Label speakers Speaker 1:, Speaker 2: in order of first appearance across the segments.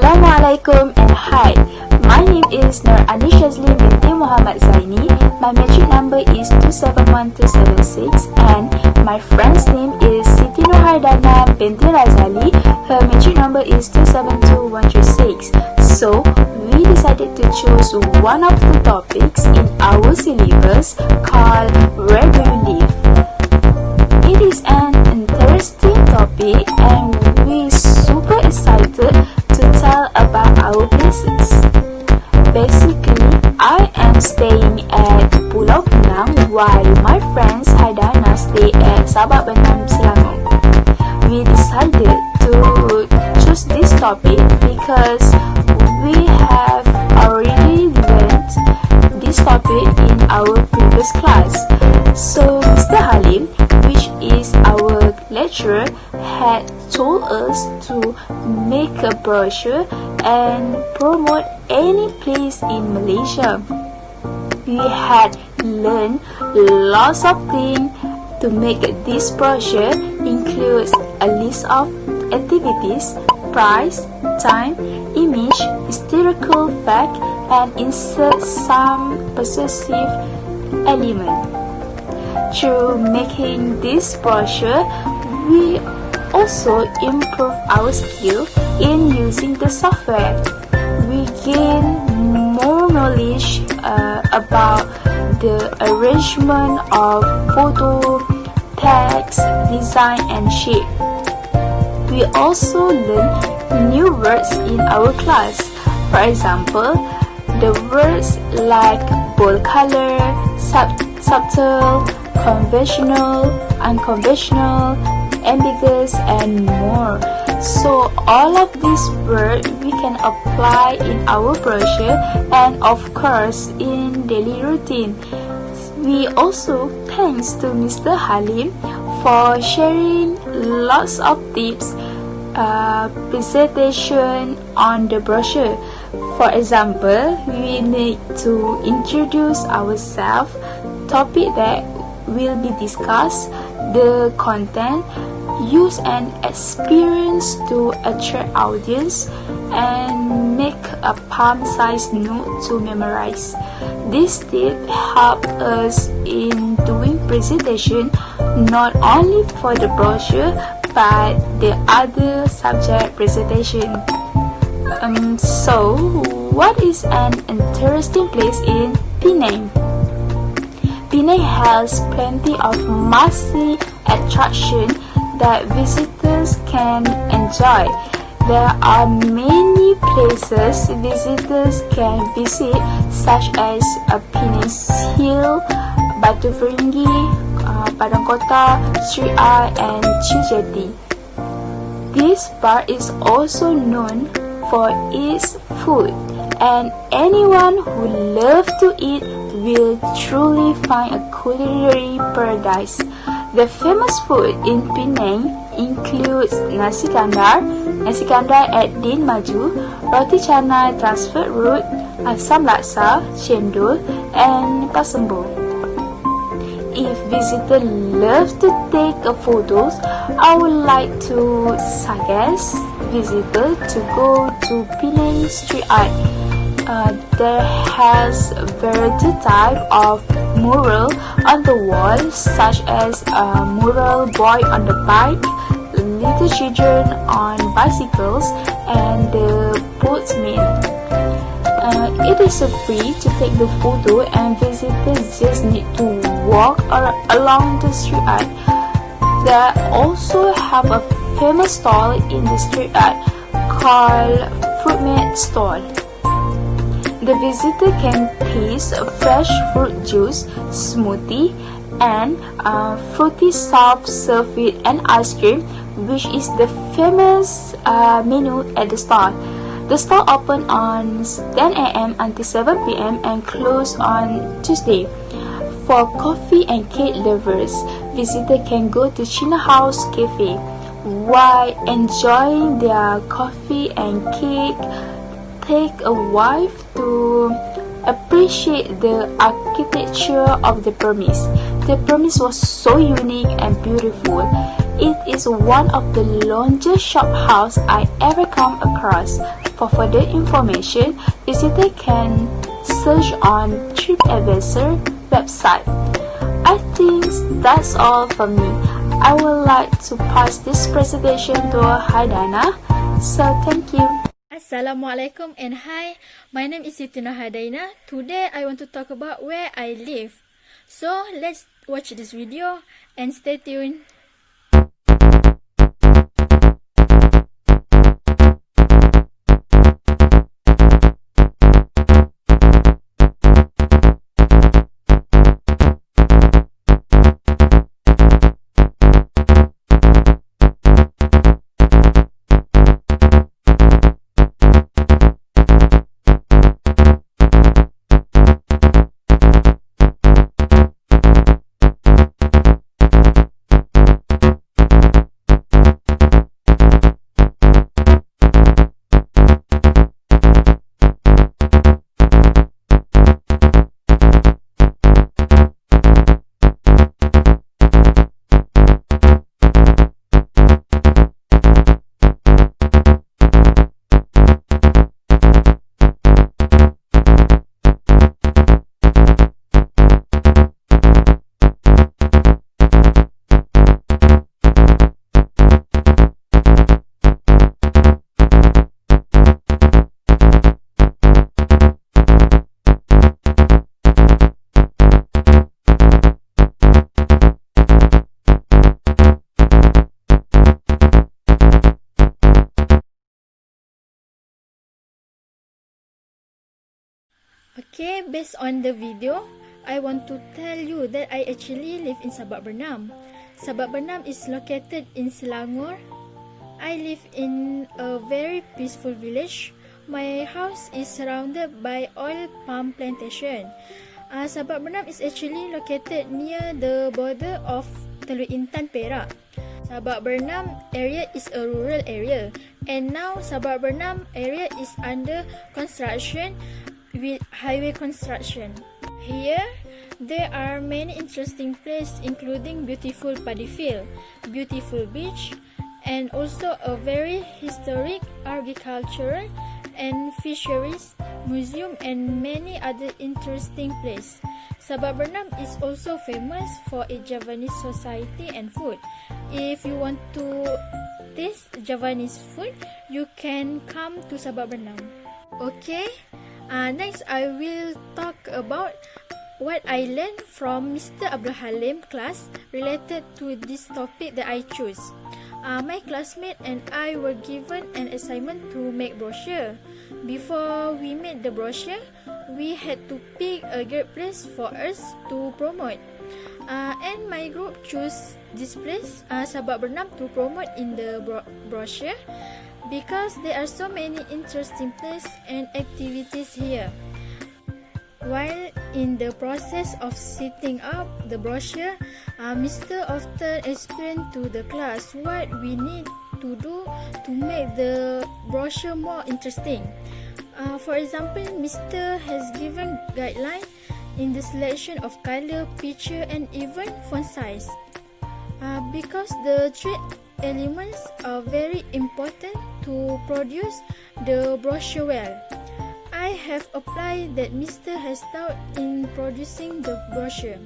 Speaker 1: Assalamualaikum and hi. My name is Nurhadaina Syazlin Binti Zaini. My metric number is 271276 and my friend's name is Siti Nurhadaina Binti Razali. Her metric number is 272136. So we decided to choose one of the topics in our syllabus called Where Do You Live? It is an interesting topic and we super excited to tell about our places. Basically, I am staying at Pulau Pinang while my friends Haidana stay at Sabak Benam, Selangor. We decided to choose this topic because we have already learned this topic in our previous class. So Mr. Halim, which is our lecturer, had told us to make a brochure and promote any place in Malaysia. We had learned lots of things to make this brochure, includes a list of activities, price, time, image, historical fact, and insert some possessive element. Through making this brochure, we also improve our skill in using the software. We gain more knowledge about the arrangement of photo, text, design, and shape. We also learn new words in our class. For example, the words like bold color, subtle, conventional, unconventional, ambiguous, and more. So all of these words we can apply in our brochure and of course in daily routine. We also thanks to Mr. Halim for sharing lots of tips, presentation on the brochure. For example, we need to introduce ourselves, topic that will be discussed, the content, use an experience to attract audience, and make a palm-sized note to memorize. This tip help us in doing presentation not only for the brochure but the other subject presentation. So, what is an interesting place in Penang? Penang has plenty of must-see attractions that visitors can enjoy. There are many places visitors can visit, such as Penang Hill, Batu Ferringhi, Padang Kota, Street Art, and Cujeti. This part is also known for its food, and anyone who loves to eat will truly find a culinary paradise. The famous food in Penang includes nasi kandar at Din Maju, roti canai transfer route, asam laksa, cendol, and pasembo. If visitors love to take photos, I would like to suggest visitors to go to Penang Street Art. There has variety type of mural on the wall, such as a mural boy on the bike, little children on bicycles, and the boatman. It is free to take the photo and visitors just need to walk along the street art. They also have a famous stall in the street art called Fruit Mate Stall. The visitor can taste fresh fruit juice, smoothie, and fruity soft served with an ice cream, which is the famous menu at the stall. The stall open on 10 a.m. until 7 p.m. and close on Tuesday. For coffee and cake lovers, visitors can go to China House Cafe. While enjoying their coffee and cake, take a while to appreciate the architecture of the premise. The premise was so unique and beautiful. It is one of the longest shop house I ever come across. For further information, visitor can search on TripAdvisor website. I think that's all from me. I would like to pass this presentation to Nurhadaina. So thank you.
Speaker 2: Assalamualaikum and hi, my name is Siti Nurhadaina. Today I want to talk about where I live. So let's watch this video and stay tuned. Okay, based on the video, I want to tell you that I actually live in Sabak Bernam. Sabak Bernam is located in Selangor. I live in a very peaceful village. My house is surrounded by oil palm plantation. Sabak Bernam is actually located near the border of Teluk Intan, Perak. Sabak Bernam area is a rural area, and now Sabak Bernam area is under construction with highway construction. Here, there are many interesting places including beautiful paddy field, beautiful beach, and also a very historic agricultural and fisheries museum and many other interesting places. Sabak Bernam is also famous for its Javanese society and food. If you want to taste Javanese food, you can come to Sabak Bernam. Okay. Next, I will talk about what I learned from Mr. Abdul Halim class related to this topic that I choose. My classmate and I were given an assignment to make brochure. Before we made the brochure, we had to pick a great place for us to promote. And my group chose this place, Sabak Bernam, to promote in the brochure, because there are so many interesting places and activities here. While in the process of setting up the brochure, Mr. often explained to the class what we need to do to make the brochure more interesting. For example, Mr. has given guidelines in the selection of color, picture, and even font size. Because the three elements are very important to produce the brochure well. I have applied that Mr. has taught in producing the brochure.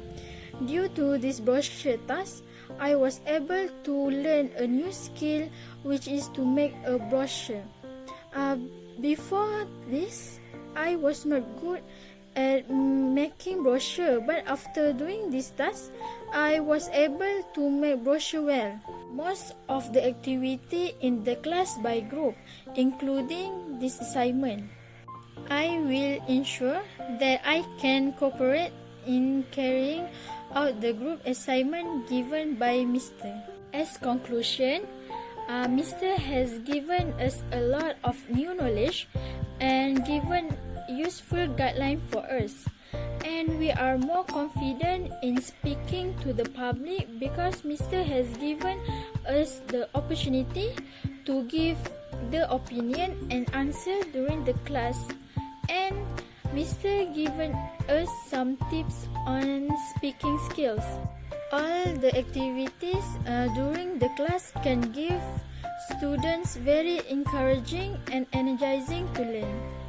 Speaker 2: Due to this brochure task, I was able to learn a new skill, which is to make a brochure. Before this, I was not good at making brochure, but after doing this task, I was able to make brochure well. Most of the activity in the class by group, including this assignment. I will ensure that I can cooperate in carrying out the group assignment given by Mr. As conclusion, Mr. has given us a lot of new knowledge and given useful guidelines for us. And we are more confident in speaking to the public because Mr. has given us the opportunity to give the opinion and answer during the class. And Mr. given us some tips on speaking skills. All the activities during the class can give students very encouraging and energizing to learn.